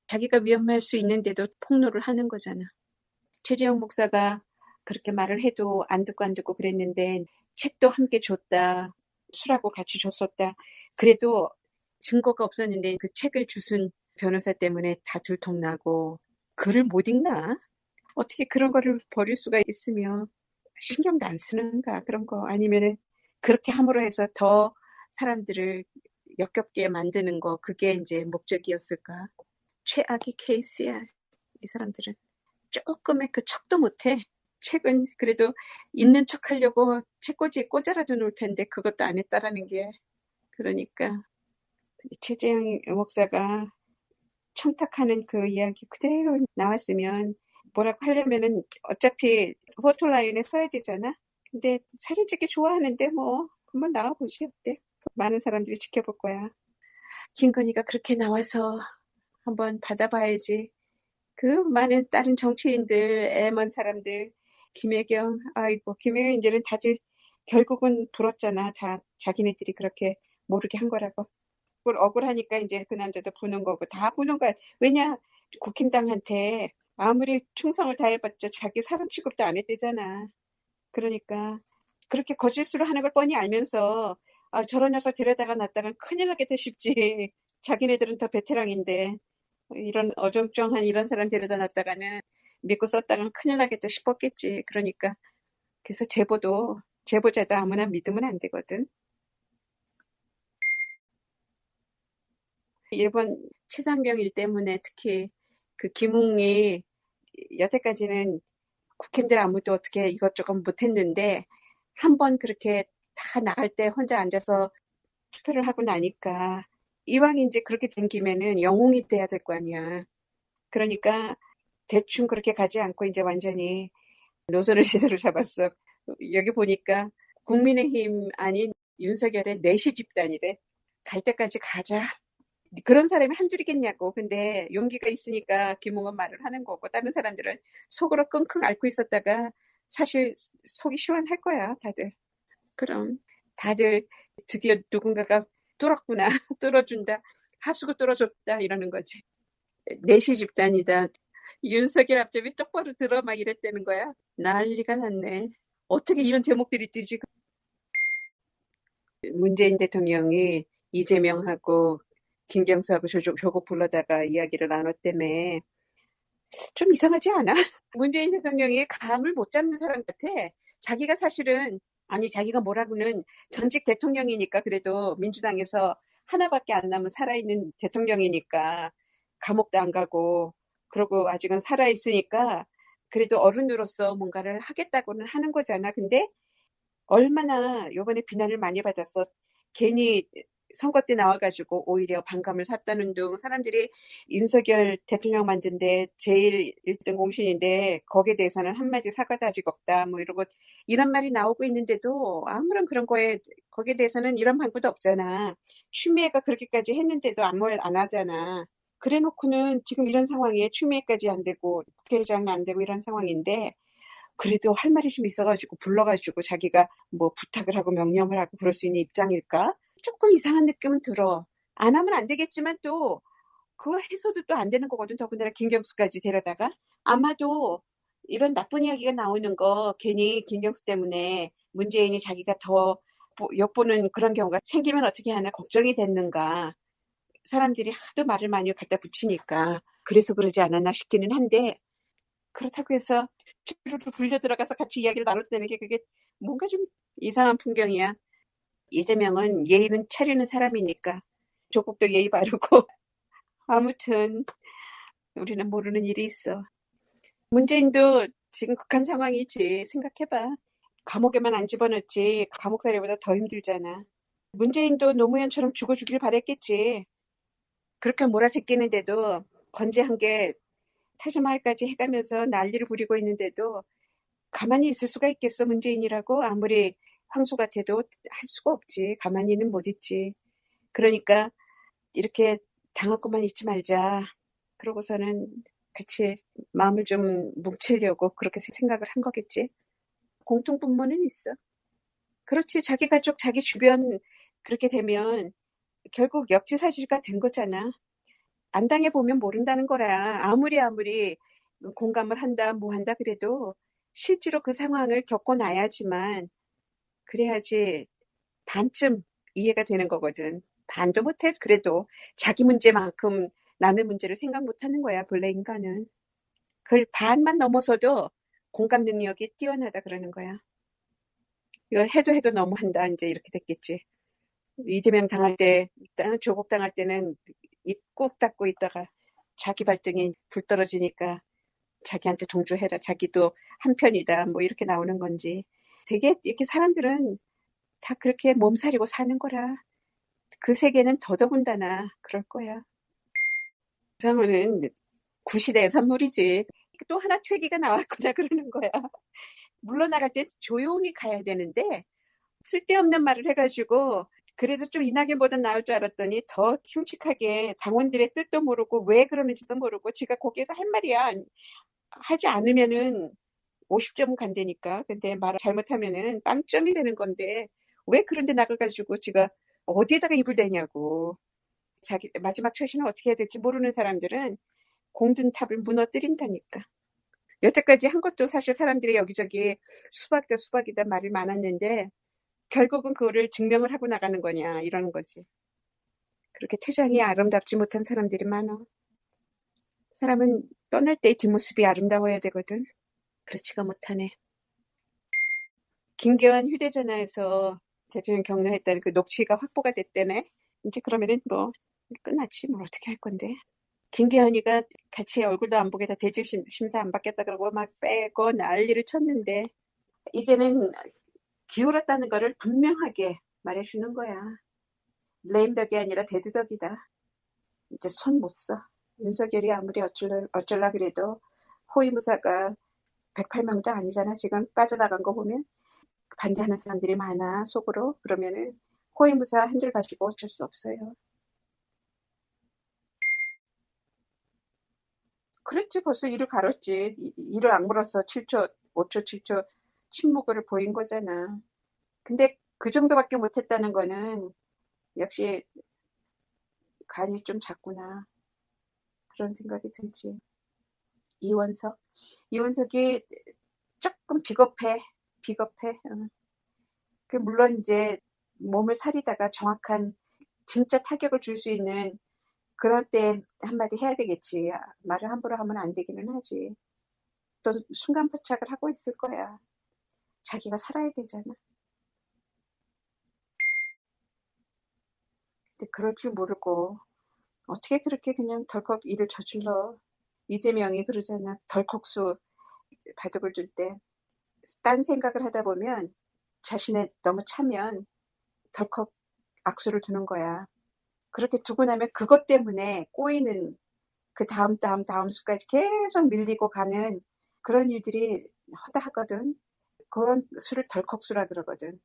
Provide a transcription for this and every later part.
자기가 위험할 수 있는데도 폭로를 하는 거잖아. 최재형 목사가 그렇게 말을 해도 안 듣고 그랬는데 책도 함께 줬다. 술하고 같이 줬었다. 그래도 증거가 없었는데 그 책을 주순 변호사 때문에 다 들통나고 글을 못 읽나? 어떻게 그런 거를 버릴 수가 있으며 신경도 안 쓰는가 그런 거 아니면은 그렇게 함으로 해서 더 사람들을 역겹게 만드는 거 그게 이제 목적이었을까? 최악의 케이스야 이 사람들은. 조금의 그 척도 못해. 책은 그래도 있는 척 하려고 책꽂이에 꽂아라도 놓을 텐데 그것도 안 했다라는 게 그러니까 최재형 목사가 청탁하는 그 이야기 그대로 나왔으면 뭐라고 하려면은 어차피 포토라인에 써야 되잖아. 근데 사진 찍기 좋아하는데 뭐 한번 나와보지 어때? 많은 사람들이 지켜볼 거야. 김건희가 그렇게 나와서 한번 받아봐야지. 그 많은 다른 정치인들, 애먼 사람들, 김혜경, 아이고, 김혜경인들은 다들 결국은 불었잖아. 다 자기네들이 그렇게 모르게 한 거라고. 그걸 억울하니까 이제 그 남자도 부는 거고, 다 부는 거야. 왜냐, 국힘당한테 아무리 충성을 다해봤자 자기 사람 취급도 안 했대잖아. 그러니까, 그렇게 거짓으로 하는 걸 뻔히 알면서, 아, 저런 녀석 데려다가 놨다가 큰일 나겠다 싶지. 자기네들은 더 베테랑인데. 이런 어정쩡한 이런 사람 데려다 놨다가는 믿고 썼다가는 큰일 나겠다 싶었겠지. 그러니까 그래서 제보자도 아무나 믿으면 안 되거든. 일본 치상병 일 때문에 특히 그 김웅이 여태까지는 국힘들 아무도 어떻게 이것저것 못했는데 한 번 그렇게 다 나갈 때 혼자 앉아서 투표를 하고 나니까 이왕 이제 그렇게 된 김에는 영웅이 돼야 될 거 아니야. 그러니까 대충 그렇게 가지 않고 이제 완전히 노선을 제대로 잡았어. 여기 보니까 국민의힘 아닌 윤석열의 내시 집단이래. 갈 때까지 가자. 그런 사람이 한 줄이겠냐고. 근데 용기가 있으니까 김웅은 말을 하는 거고 다른 사람들은 속으로 끙끙 앓고 있었다가 사실 속이 시원할 거야, 다들. 그럼 다들 드디어 누군가가 뚫었구나. 뚫어준다. 하수구 뚫어줬다. 이러는 거지. 내시 집단이다. 윤석열 앞잡이 똑바로 들어 막 이랬다는 거야. 난리가 났네. 어떻게 이런 제목들이 뜨지? 문재인 대통령이 이재명하고 김경수하고 조국 불러다가 이야기를 나눴다며. 좀 이상하지 않아? 문재인 대통령이 감을 못 잡는 사람 같아. 자기가 사실은 아니 자기가 뭐라고는 전직 대통령이니까 그래도 민주당에서 하나밖에 안 남은 살아있는 대통령이니까 감옥도 안 가고 그러고 아직은 살아있으니까 그래도 어른으로서 뭔가를 하겠다고는 하는 거잖아. 근데 얼마나 요번에 비난을 많이 받았어. 괜히 선거 때 나와가지고 오히려 반감을 샀다는 둥 사람들이 윤석열 대통령 만든데 제일 1등 공신인데 거기에 대해서는 한마디 사과도 아직 없다 뭐 이러고 이런 말이 나오고 있는데도 아무런 그런 거에 거기에 대해서는 이런 방구도 없잖아. 추미애가 그렇게까지 했는데도 아무 말 안 하잖아. 그래 놓고는 지금 이런 상황에 추미애까지 안 되고 국회의장은 안 되고 이런 상황인데 그래도 할 말이 좀 있어가지고 불러가지고 자기가 뭐 부탁을 하고 명령을 하고 그럴 수 있는 입장일까? 조금 이상한 느낌은 들어. 안 하면 안 되겠지만 또 그거 해서도 또 안 되는 거거든. 더군다나 김경수까지 데려다가 아마도 이런 나쁜 이야기가 나오는 거 괜히 김경수 때문에 문재인이 자기가 더 엿보는 그런 경우가 생기면 어떻게 하나 걱정이 됐는가. 사람들이 하도 말을 많이 갖다 붙이니까 그래서 그러지 않았나 싶기는 한데 그렇다고 해서 주르르 불려 들어가서 같이 이야기를 나눴다는 게 그게 뭔가 좀 이상한 풍경이야. 이재명은 예의는 차리는 사람이니까 조국도 예의 바르고 아무튼 우리는 모르는 일이 있어. 문재인도 지금 극한 상황이지. 생각해봐. 감옥에만 안 집어넣지 감옥살이보다 더 힘들잖아. 문재인도 노무현처럼 죽어주길 바랬겠지. 그렇게 몰아제끼는데도 건재한 게 타지마할까지 해가면서 난리를 부리고 있는데도 가만히 있을 수가 있겠어, 문재인이라고? 아무리 황소 같아도 할 수가 없지. 가만히는 못 있지. 그러니까 이렇게 당하고만 있지 말자. 그러고서는 같이 마음을 좀 뭉치려고 그렇게 생각을 한 거겠지. 공통분모는 있어. 그렇지. 자기 가족, 자기 주변 그렇게 되면 결국 역지사지가 된 거잖아. 안 당해보면 모른다는 거라. 아무리 공감을 한다, 뭐 한다 그래도 실제로 그 상황을 겪어놔야지만 그래야지 반쯤 이해가 되는 거거든. 반도 못해. 그래도 자기 문제만큼 남의 문제를 생각 못하는 거야, 본래 인간은. 그걸 반만 넘어서도 공감 능력이 뛰어나다 그러는 거야. 이걸 해도 너무한다. 이제 이렇게 됐겠지. 이재명 당할 때, 조국 당할 때는 입 꾹 닫고 있다가 자기 발등에 불 떨어지니까 자기한테 동조해라. 자기도 한편이다. 뭐 이렇게 나오는 건지. 되게 이렇게 사람들은 다 그렇게 몸살이고 사는 거라. 그 세계는 더더군다나 그럴 거야. 장어는 구시대의 산물이지. 또 하나 퇴기가 나왔구나 그러는 거야. 물러나갈 때 조용히 가야 되는데 쓸데없는 말을 해가지고 그래도 좀 이낙연보다 나을 줄 알았더니 더 흉측하게 당원들의 뜻도 모르고 왜 그러는지도 모르고 지가 거기에서 할 말이야. 하지 않으면은 50점 간다니까. 근데 말을 잘못하면은 빵점이 되는 건데 왜 그런데 나가가지고 지가 어디에다가 입을 대냐고. 자기 마지막 처신을 어떻게 해야 될지 모르는 사람들은 공든 탑을 무너뜨린다니까. 여태까지 한 것도 사실 사람들이 여기저기 수박이다 수박이다 말이 많았는데 결국은 그거를 증명을 하고 나가는 거냐 이러는 거지. 그렇게 퇴장이 아름답지 못한 사람들이 많아. 사람은 떠날 때 뒷모습이 아름다워야 되거든. 그렇지가 못하네. 김기현 휴대전화에서 대통령 격려했다는 그 녹취가 확보가 됐다네. 이제 그러면은 뭐 끝났지 뭘 어떻게 할 건데. 김기현이가 같이 얼굴도 안 보게 다 대질 심사 안 받겠다 그러고 막 빼고 난리를 쳤는데 이제는 기울었다는 거를 분명하게 말해주는 거야. 레임덕이 아니라 데드덕이다. 이제 손 못 써. 윤석열이 아무리 어쩔라 그래도 호위무사가 108명도 아니잖아. 지금 빠져나간 거 보면 반대하는 사람들이 많아 속으로. 그러면은 호위무사 한 줄 가지고 어쩔 수 없어요. 그랬지. 벌써 이를 갈았지. 이를 악물어서 7초, 5초, 7초 침묵을 보인 거잖아. 근데 그 정도밖에 못했다는 거는 역시 간이 좀 작구나. 그런 생각이 들지. 이원석. 이원석이 조금 비겁해. 비겁해. 물론 이제 몸을 사리다가 정확한 진짜 타격을 줄 수 있는 그럴 때 한마디 해야 되겠지. 말을 함부로 하면 안 되기는 하지. 또 순간 포착을 하고 있을 거야. 자기가 살아야 되잖아. 근데 그럴 줄 모르고 어떻게 그렇게 그냥 덜컥 일을 저질러. 이재명이 그러잖아. 덜컥수 바둑을 둘 때 딴 생각을 하다 보면 자신의 너무 차면 덜컥 악수를 두는 거야. 그렇게 두고 나면 그것 때문에 꼬이는 그 다음 수까지 계속 밀리고 가는 그런 일들이 허다하거든. 그런 수를 덜컥수라 그러거든.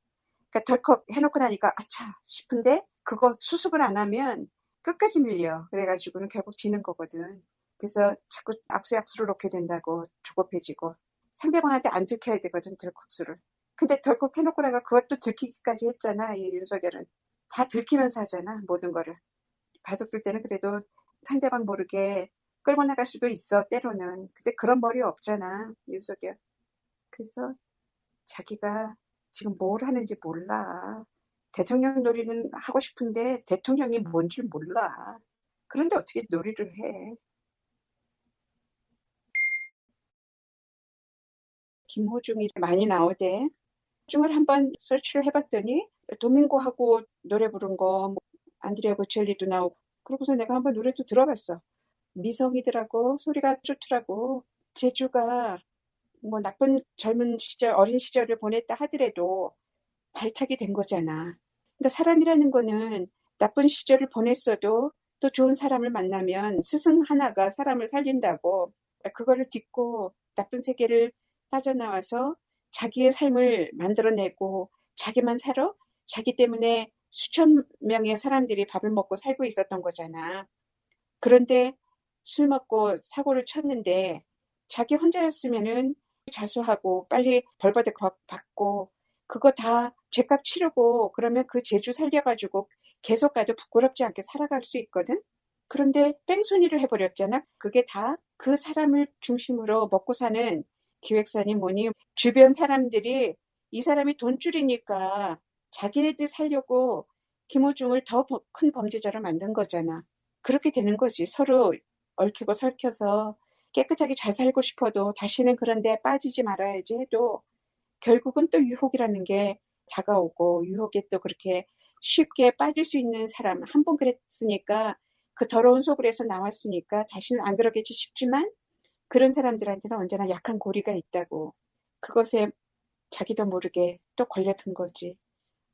그러니까 덜컥 해놓고 나니까 아차 싶은데 그거 수습을 안 하면 끝까지 밀려. 그래가지고는 결국 지는 거거든. 그래서 자꾸 악수를 놓게 된다고 조급해지고 상대방한테 안 들켜야 되거든 덜컥수를. 근데 덜컥 해놓고 나가 그것도 들키기까지 했잖아. 이 윤석열은. 다 들키면서 하잖아 모든 거를. 바둑둘 때는 그래도 상대방 모르게 끌고 나갈 수도 있어 때로는. 근데 그런 머리 없잖아 윤석열. 그래서 자기가 지금 뭘 하는지 몰라. 대통령 놀이는 하고 싶은데 대통령이 뭔지 몰라. 그런데 어떻게 놀이를 해. 김호중이 많이 나오대. 중을 한번 설치를 해봤더니 도민고하고 노래 부른 거 뭐 안드레아 보첼리도 나오고 그러고서 내가 한번 노래도 들어봤어. 미성이더라고. 소리가 좋더라고. 제주가 뭐 나쁜 젊은 시절, 어린 시절을 보냈다 하더라도 발탁이 된 거잖아. 그러니까 사람이라는 거는 나쁜 시절을 보냈어도 또 좋은 사람을 만나면 스승 하나가 사람을 살린다고 그거를 딛고 나쁜 세계를 빠져나와서 자기의 삶을 만들어내고 자기만 살아? 자기 때문에 수천 명의 사람들이 밥을 먹고 살고 있었던 거잖아. 그런데 술 먹고 사고를 쳤는데 자기 혼자였으면은 자수하고 빨리 벌받아 받고 그거 다 죄값 치르고 그러면 그 재주 살려가지고 계속 가도 부끄럽지 않게 살아갈 수 있거든. 그런데 뺑소니를 해버렸잖아. 그게 다 그 사람을 중심으로 먹고 사는 기획사니 뭐니 주변 사람들이 이 사람이 돈줄이니까 자기네들 살려고 김호중을 더 큰 범죄자로 만든 거잖아. 그렇게 되는 거지. 서로 얽히고 설켜서 깨끗하게 잘 살고 싶어도 다시는 그런 데 빠지지 말아야지 해도 결국은 또 유혹이라는 게 다가오고 유혹에 또 그렇게 쉽게 빠질 수 있는 사람 한 번 그랬으니까 그 더러운 속을에서 나왔으니까 다시는 안 그러겠지 싶지만 그런 사람들한테는 언제나 약한 고리가 있다고 그것에 자기도 모르게 또 걸려든 거지.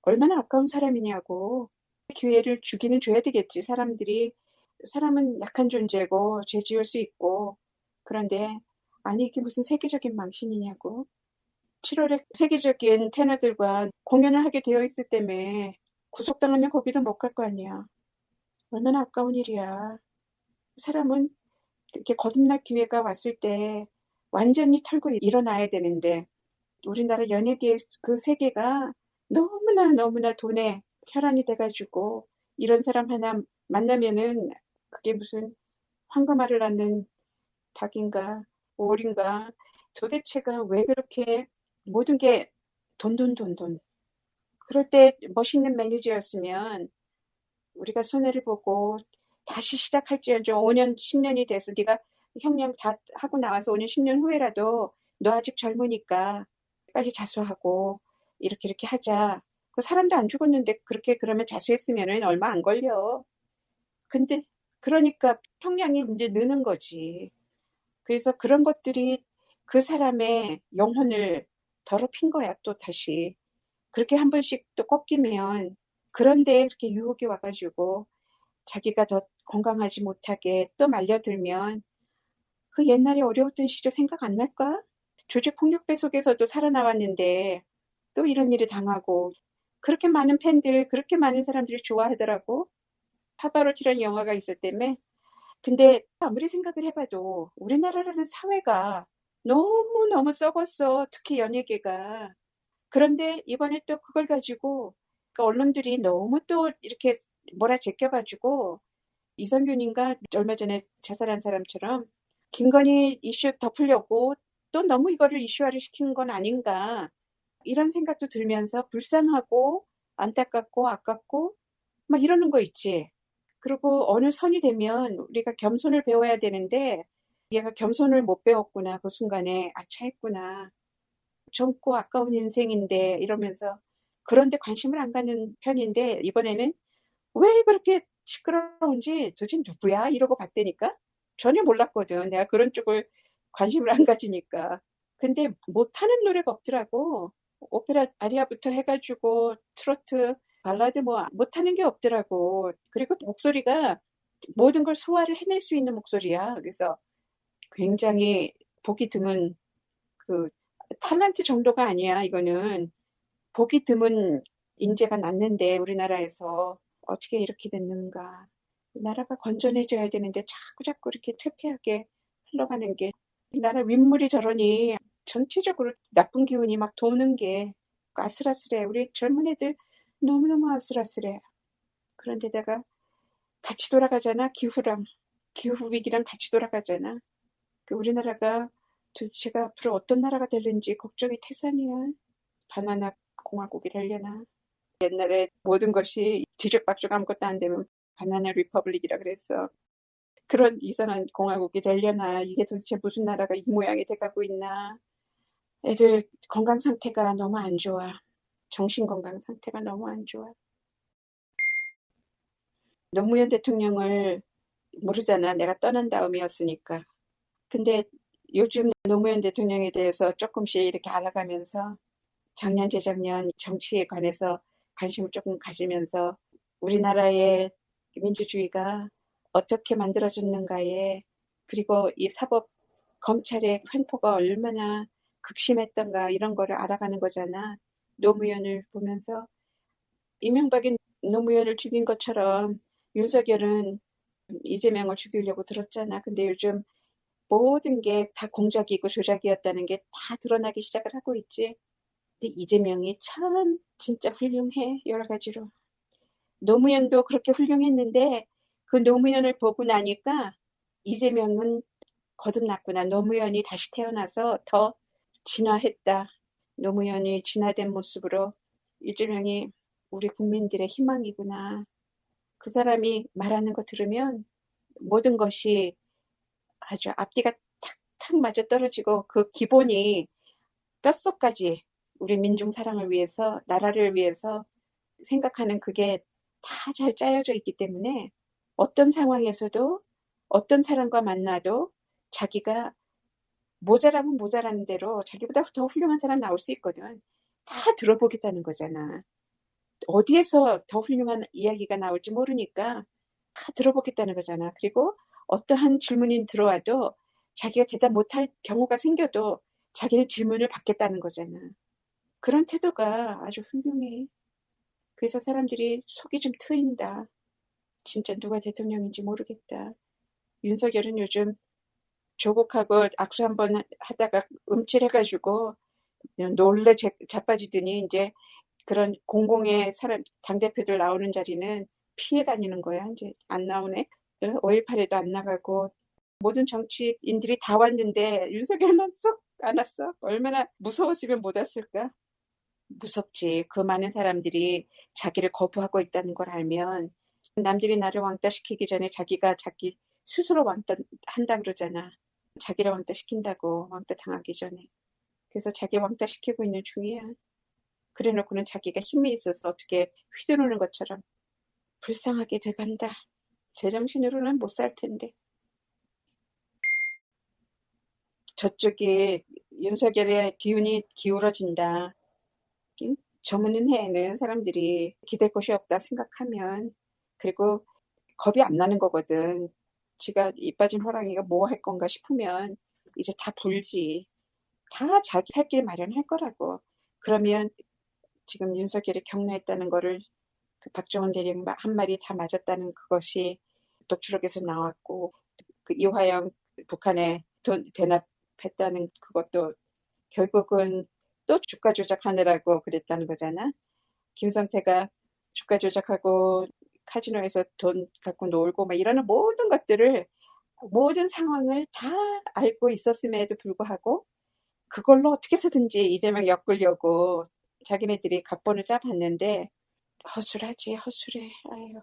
얼마나 아까운 사람이냐고. 기회를 주기는 줘야 되겠지. 사람은 약한 존재고 죄 지을 수 있고 그런데 아니 이게 무슨 세계적인 망신이냐고. 7월에 세계적인 테너들과 공연을 하게 되어 있을 때문에 구속당하면 거기도 못 갈 거 아니야. 얼마나 아까운 일이야. 사람은 이렇게 거듭날 기회가 왔을 때 완전히 털고 일어나야 되는데 우리나라 연예계 그 세계가 너무나 돈에 혈안이 돼가지고 이런 사람 하나 만나면은 그게 무슨 황금알을 낳는 닭인가 오리인가 도대체가 왜 그렇게 모든 게 돈. 그럴 때 멋있는 매니저였으면 우리가 손해를 보고 다시 시작할지언정 5년, 10년이 돼서 네가 형량 다 하고 나와서 5년, 10년 후에라도 너 아직 젊으니까 빨리 자수하고 이렇게 하자. 그 사람도 안 죽었는데 그렇게 그러면 자수했으면 얼마 안 걸려. 근데 그러니까 형량이 이제 느는 거지. 그래서 그런 것들이 그 사람의 영혼을 더럽힌 거야, 또 다시. 그렇게 한 번씩 또 꺾이면 그런데 그렇게 유혹이 와가지고 자기가 더 건강하지 못하게 또 말려들면 그 옛날에 어려웠던 시절 생각 안 날까? 조직폭력배 속에서도 살아나왔는데 또 이런 일을 당하고 그렇게 많은 팬들, 그렇게 많은 사람들이 좋아하더라고. 파바로티라는 영화가 있을 때문에. 근데 아무리 생각을 해봐도 우리나라라는 사회가 너무너무 썩었어. 특히 연예계가. 그런데 이번에 또 그걸 가지고 그 언론들이 너무 또 이렇게 몰아제껴가지고 이성균인가 얼마 전에 자살한 사람처럼 김건희 이슈 덮으려고 또 너무 이거를 이슈화를 시키는 건 아닌가 이런 생각도 들면서 불쌍하고 안타깝고 아깝고 막 이러는 거 있지. 그리고 어느 선이 되면 우리가 겸손을 배워야 되는데 얘가 겸손을 못 배웠구나. 그 순간에 아차했구나. 젊고 아까운 인생인데 이러면서 그런데 관심을 안 갖는 편인데 이번에는 왜 그렇게 시끄러운지 도대체 누구야? 이러고 봤다니까 전혀 몰랐거든. 내가 그런 쪽을 관심을 안 가지니까. 근데 못하는 노래가 없더라고. 오페라 아리아부터 해가지고 트로트, 발라드 뭐 못하는 게 없더라고. 그리고 목소리가 모든 걸 소화를 해낼 수 있는 목소리야. 그래서 굉장히 보기 드문 그 탤런트 정도가 아니야. 이거는 보기 드문 인재가 났는데 우리나라에서 어떻게 이렇게 됐는가. 나라가 건전해져야 되는데 자꾸 이렇게 퇴폐하게 흘러가는 게 이 나라 윗물이 저러니 전체적으로 나쁜 기운이 막 도는 게 아슬아슬해. 우리 젊은 애들 너무너무 아슬아슬해. 그런데다가 같이 돌아가잖아. 기후 위기랑 같이 돌아가잖아. 그 우리나라가 도대체가 앞으로 어떤 나라가 될는지 걱정이 태산이야. 바나나 공화국이 되려나. 옛날에 모든 것이 뒤죽박죽 아무것도 안 되면 바나나 리퍼블릭이라 그랬어. 그런 이상한 공화국이 되려나. 이게 도대체 무슨 나라가 이 모양이 돼가고 있나. 애들 건강 상태가 너무 안 좋아. 정신 건강 상태가 너무 안 좋아. 노무현 대통령을 모르잖아. 내가 떠난 다음이었으니까. 근데 요즘 노무현 대통령에 대해서 조금씩 이렇게 알아가면서 작년, 재작년 정치에 관해서 관심을 조금 가지면서 우리나라의 민주주의가 어떻게 만들어졌는가에 그리고 이 사법, 검찰의 횡포가 얼마나 극심했던가 이런 거를 알아가는 거잖아. 노무현을 보면서 이명박이 노무현을 죽인 것처럼 윤석열은 이재명을 죽이려고 들었잖아. 근데 요즘 모든 게 다 공작이고 조작이었다는 게 다 드러나기 시작을 하고 있지. 근데 이재명이 참 진짜 훌륭해. 여러 가지로. 노무현도 그렇게 훌륭했는데 그 노무현을 보고 나니까 이재명은 거듭났구나. 노무현이 다시 태어나서 더 진화했다. 노무현이 진화된 모습으로 이재명이 우리 국민들의 희망이구나. 그 사람이 말하는 거 들으면 모든 것이 아주 앞뒤가 탁탁 맞아 떨어지고 그 기본이 뼛속까지 우리 민중 사랑을 위해서, 나라를 위해서 생각하는 그게 다 잘 짜여져 있기 때문에 어떤 상황에서도 어떤 사람과 만나도 자기가 모자라면 모자라는 대로 자기보다 더 훌륭한 사람 나올 수 있거든. 다 들어보겠다는 거잖아. 어디에서 더 훌륭한 이야기가 나올지 모르니까 다 들어보겠다는 거잖아. 그리고 어떠한 질문이 들어와도 자기가 대답 못할 경우가 생겨도 자기는 질문을 받겠다는 거잖아. 그런 태도가 아주 훌륭해. 그래서 사람들이 속이 좀 트인다. 진짜 누가 대통령인지 모르겠다. 윤석열은 요즘 조국하고 악수 한번 하다가 움찔해가지고 놀래 자빠지더니 이제 그런 공공의 사람, 당대표들 나오는 자리는 피해 다니는 거야. 이제 안 나오네. 5.18에도 안 나가고 모든 정치인들이 다 왔는데 윤석열만 쏙 안 왔어. 얼마나 무서웠으면 못 왔을까? 무섭지. 그 많은 사람들이 자기를 거부하고 있다는 걸 알면 남들이 나를 왕따 시키기 전에 자기가 자기 스스로 왕따 한다 그러잖아. 자기를 왕따 시킨다고 왕따 당하기 전에. 그래서 자기 왕따 시키고 있는 중이야. 그래 놓고는 자기가 힘이 있어서 어떻게 휘두르는 것처럼 불쌍하게 돼간다. 제정신으로는 못 살 텐데. 저쪽에 윤석열의 기운이 기울어진다. 저무는 해에는 사람들이 기댈 곳이 없다 생각하면 그리고 겁이 안 나는 거거든. 지가 이 빠진 호랑이가 뭐 할 건가 싶으면 이제 다 불지. 다 자기 살 길 마련할 거라고. 그러면 지금 윤석열이 격려했다는 거를 그 박정원 대령 한 말이 다 맞았다는 그것이 녹취록에서 나왔고 그 이화영 북한에 돈 대납했다는 그것도 결국은 또 주가 조작하느라고 그랬다는 거잖아. 김성태가 주가 조작하고 카지노에서 돈 갖고 놀고 막 이러는 모든 것들을 모든 상황을 다 알고 있었음에도 불구하고 그걸로 어떻게 해서든지 이재명 엮으려고 자기네들이 각본을 짜봤는데 허술하지 허술해. 아유.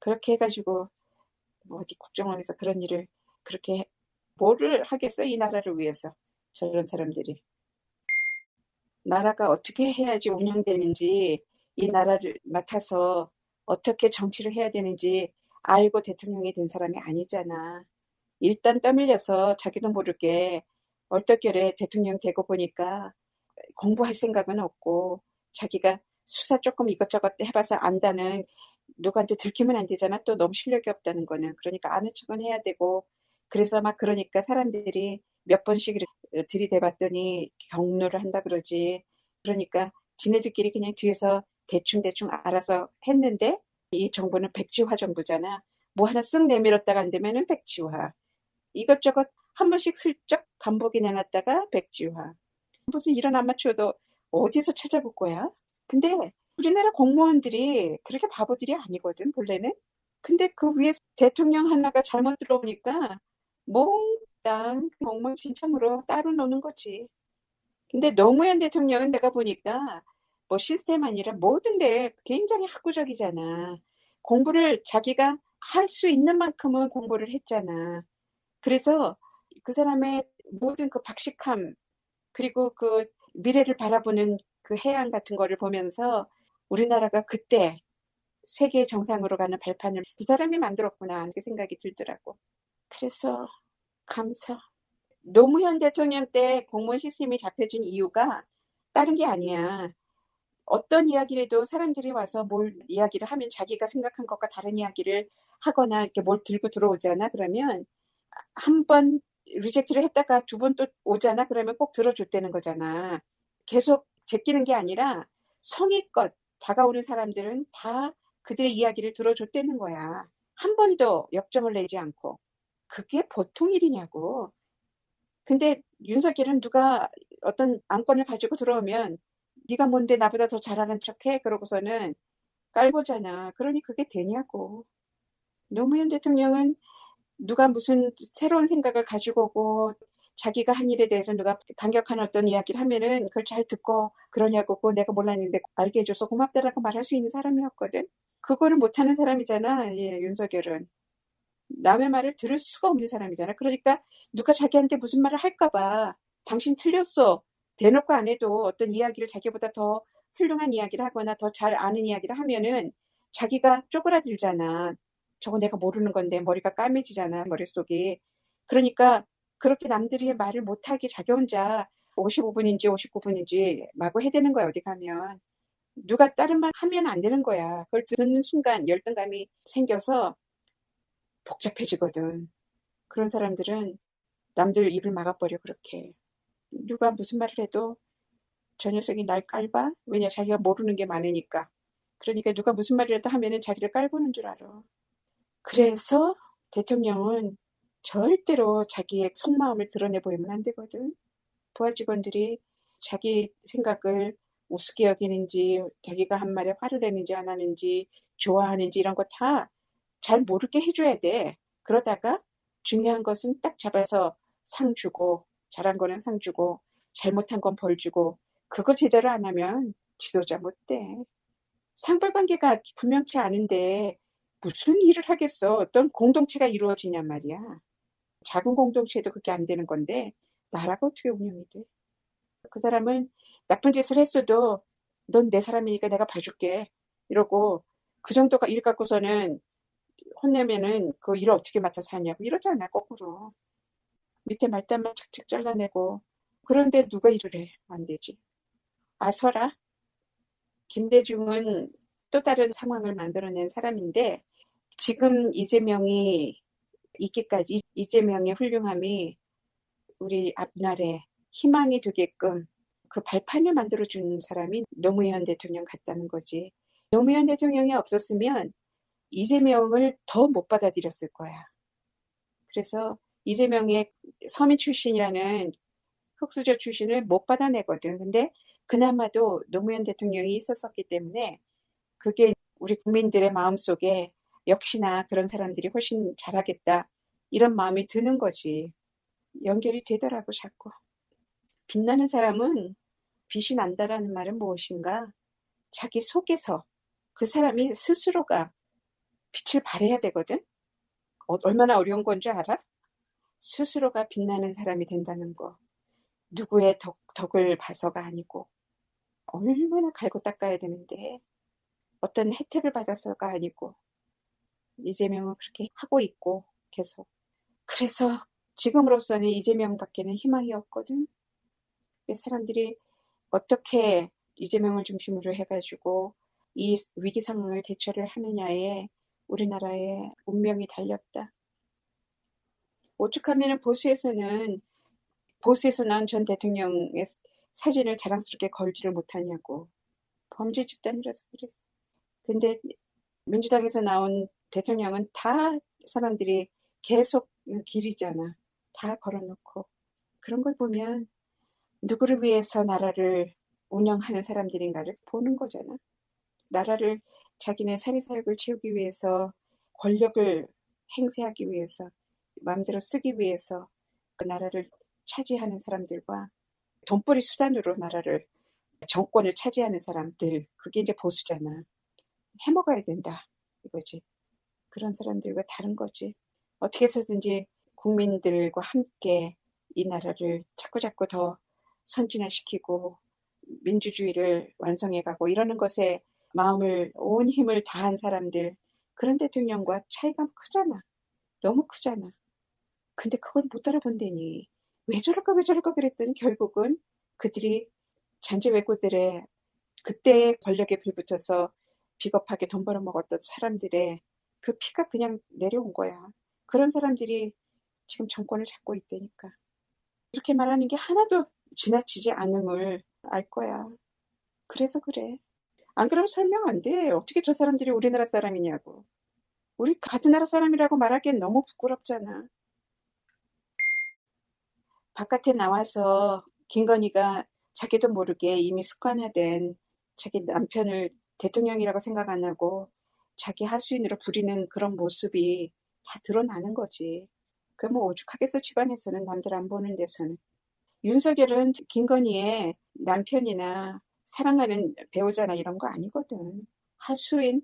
그렇게 해가지고 뭐 어디 국정원에서 그런 일을 그렇게 뭐를 하겠어 이 나라를 위해서 저런 사람들이. 나라가 어떻게 해야지 운영되는지 이 나라를 맡아서 어떻게 정치를 해야 되는지 알고 대통령이 된 사람이 아니잖아. 일단 떠밀려서 자기도 모르게 얼떨결에 대통령 되고 보니까 공부할 생각은 없고 자기가 수사 조금 이것저것 해봐서 안다는 누구한테 들키면 안 되잖아. 또 너무 실력이 없다는 거는. 그러니까 아는 척은 해야 되고 그래서 막 그러니까 사람들이 몇 번씩 들이대봤더니 경로를 한다 그러지. 그러니까 지네들끼리 그냥 뒤에서 대충대충 알아서 했는데 이 정부는 백지화 정부잖아. 뭐 하나 쓱 내밀었다가 안 되면은 백지화. 이것저것 한 번씩 슬쩍 간보기 내놨다가 백지화. 무슨 이런 아마추어도 어디서 찾아볼 거야? 근데 우리나라 공무원들이 그렇게 바보들이 아니거든, 본래는. 근데 그 위에 대통령 하나가 잘못 들어오니까 몽땅 엉망진창으로 따로 노는 거지. 근데 노무현 대통령은 내가 보니까 뭐 시스템 아니라 뭐든데 굉장히 학구적이잖아. 공부를 자기가 할 수 있는 만큼은 공부를 했잖아. 그래서 그 사람의 모든 그 박식함, 그리고 그 미래를 바라보는 그 해안 같은 거를 보면서 우리나라가 그때 세계 정상으로 가는 발판을 이 사람이 만들었구나 이렇게 생각이 들더라고. 그래서 감사. 노무현 대통령 때 공무원 시스템이 잡혀진 이유가 다른 게 아니야. 어떤 이야기를 해도 사람들이 와서 뭘 이야기를 하면 자기가 생각한 것과 다른 이야기를 하거나 이렇게 뭘 들고 들어오잖아. 그러면 한 번 리젝트를 했다가 두 번 또 오잖아. 그러면 꼭 들어줬다는 거잖아. 계속 제끼는 게 아니라 성의껏 다가오는 사람들은 다 그들의 이야기를 들어줬다는 거야. 한 번도 역정을 내지 않고. 그게 보통 일이냐고. 근데 윤석열은 누가 어떤 안건을 가지고 들어오면 네가 뭔데 나보다 더 잘하는 척해? 그러고서는 깔보잖아. 그러니 그게 되냐고. 노무현 대통령은 누가 무슨 새로운 생각을 가지고 오고 자기가 한 일에 대해서 누가 강력한 어떤 이야기를 하면은 그걸 잘 듣고 그러냐고 그거 내가 몰랐는데 알게 해줘서 고맙다라고 말할 수 있는 사람이었거든. 그거를 못하는 사람이잖아. 예, 윤석열은. 남의 말을 들을 수가 없는 사람이잖아. 그러니까 누가 자기한테 무슨 말을 할까 봐 당신 틀렸어. 대놓고 안 해도 어떤 이야기를 자기보다 더 훌륭한 이야기를 하거나 더 잘 아는 이야기를 하면은 자기가 쪼그라들잖아. 저거 내가 모르는 건데 머리가 까매지잖아, 머릿속이. 그러니까 그렇게 남들이 말을 못하게 자기 혼자 55분인지 59분인지 마구 해대는 거야, 어디 가면. 누가 다른 말 하면 안 되는 거야. 그걸 듣는 순간 열등감이 생겨서 복잡해지거든. 그런 사람들은 남들 입을 막아버려, 그렇게. 누가 무슨 말을 해도 저 녀석이 날 깔봐? 왜냐, 자기가 모르는 게 많으니까. 그러니까 누가 무슨 말이라도 하면은 자기를 깔보는 줄 알아. 그래서 대통령은 절대로 자기의 속마음을 드러내 보이면 안 되거든. 부하 직원들이 자기 생각을 우습게 여기는지, 자기가 한 말에 화를 내는지 안 하는지, 좋아하는지 이런 거 다 잘 모르게 해줘야 돼. 그러다가 중요한 것은 딱 잡아서 상 주고, 잘한 거는 상 주고, 잘못한 건 벌 주고, 그거 제대로 안 하면 지도자 못 돼. 상벌관계가 분명치 않은데 무슨 일을 하겠어. 어떤 공동체가 이루어지냔 말이야. 작은 공동체도 그게 안 되는 건데 나라가 어떻게 운영이 돼. 그 사람은 나쁜 짓을 했어도 넌 내 사람이니까 내가 봐줄게 이러고 그 정도가 일 갖고서는 혼내면은 그 일을 어떻게 맡아서 하냐고 이러잖아. 거꾸로 밑에 말단만 착착 잘라내고. 그런데 누가 일을 해. 안 되지. 아서라 김대중은 또 다른 상황을 만들어낸 사람인데 지금 이재명이 있기까지 이재명의 훌륭함이 우리 앞날에 희망이 되게끔 그 발판을 만들어준 사람이 노무현 대통령 같다는 거지. 노무현 대통령이 없었으면 이재명을 더 못 받아들였을 거야. 그래서 이재명의 서민 출신이라는 흑수저 출신을 못 받아내거든. 근데 그나마도 노무현 대통령이 있었었기 때문에 그게 우리 국민들의 마음속에 역시나 그런 사람들이 훨씬 잘하겠다. 이런 마음이 드는 거지. 연결이 되더라고, 자꾸. 빛나는 사람은 빛이 난다라는 말은 무엇인가? 자기 속에서 그 사람이 스스로가 빛을 발해야 되거든? 얼마나 어려운 건 줄 알아? 스스로가 빛나는 사람이 된다는 거. 누구의 덕을 봐서가 아니고, 얼마나 갈고 닦아야 되는데, 어떤 혜택을 받아서가 아니고, 이재명은 그렇게 하고 있고, 계속. 그래서 지금으로서는 이재명밖에는 희망이 없거든. 사람들이 어떻게 이재명을 중심으로 해가지고 이 위기 상황을 대처를 하느냐에 우리나라의 운명이 달렸다. 오죽하면 보수에서 나온 전 대통령의 사진을 자랑스럽게 걸지를 못하냐고. 범죄 집단이라서 그래. 근데 민주당에서 나온 대통령은 다 사람들이 계속 길이잖아. 다 걸어놓고. 그런 걸 보면 누구를 위해서 나라를 운영하는 사람들인가를 보는 거잖아. 나라를 자기네 사리사욕을 채우기 위해서 권력을 행세하기 위해서 마음대로 쓰기 위해서 그 나라를 차지하는 사람들과 돈벌이 수단으로 나라를 정권을 차지하는 사람들 그게 이제 보수잖아. 해먹어야 된다 이거지. 그런 사람들과 다른 거지. 어떻게 해서든지 국민들과 함께 이 나라를 자꾸자꾸 더 선진화시키고 민주주의를 완성해가고 이러는 것에 마음을 온 힘을 다한 사람들 그런 대통령과 차이가 크잖아. 너무 크잖아. 근데 그걸 못 알아본다니. 왜 저럴까 그랬더니 결국은 그들이 잔재외고들의 그때 권력에 불붙어서 비겁하게 돈 벌어먹었던 사람들의 그 피가 그냥 내려온 거야. 그런 사람들이 지금 정권을 잡고 있다니까. 이렇게 말하는 게 하나도 지나치지 않음을 알 거야. 그래서 그래. 안 그러면 설명 안 돼. 어떻게 저 사람들이 우리나라 사람이냐고. 우리 같은 나라 사람이라고 말하기엔 너무 부끄럽잖아. 바깥에 나와서 김건희가 자기도 모르게 이미 습관화된 자기 남편을 대통령이라고 생각 안 하고 자기 하수인으로 부리는 그런 모습이 다 드러나는 거지. 그 뭐 오죽하겠어, 집안에서는, 남들 안 보는 데서는. 윤석열은 김건희의 남편이나 사랑하는 배우자나 이런 거 아니거든. 하수인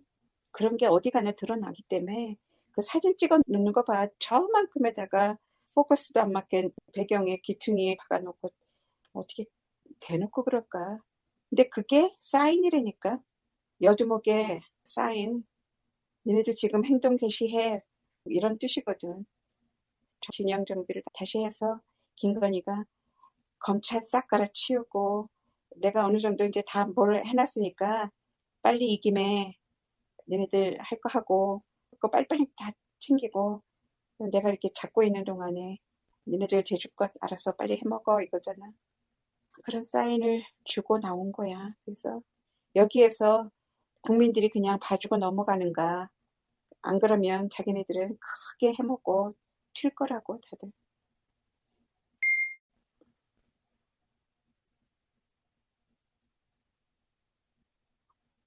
그런 게 어디 가나 드러나기 때문에 그 사진 찍어 놓는 거 봐. 저만큼에다가 포커스도 안 맞게 배경에 귀퉁이에 박아놓고 어떻게 대놓고 그럴까? 근데 그게 사인이라니까. 여두목의 사인. 얘네들 지금 행동 개시해. 이런 뜻이거든. 진영 정비를 다시 해서 김건희가 검찰 싹 갈아치우고 내가 어느 정도 이제 다 뭘 해놨으니까 빨리 이 김에 얘네들 할 거 하고 그거 빨리빨리 다 챙기고 내가 이렇게 잡고 있는 동안에 니네들 제주껏 알아서 빨리 해먹어 이거잖아. 그런 사인을 주고 나온 거야. 그래서 여기에서 국민들이 그냥 봐주고 넘어가는가. 안 그러면 자기네들은 크게 해먹고 튈 거라고 다들.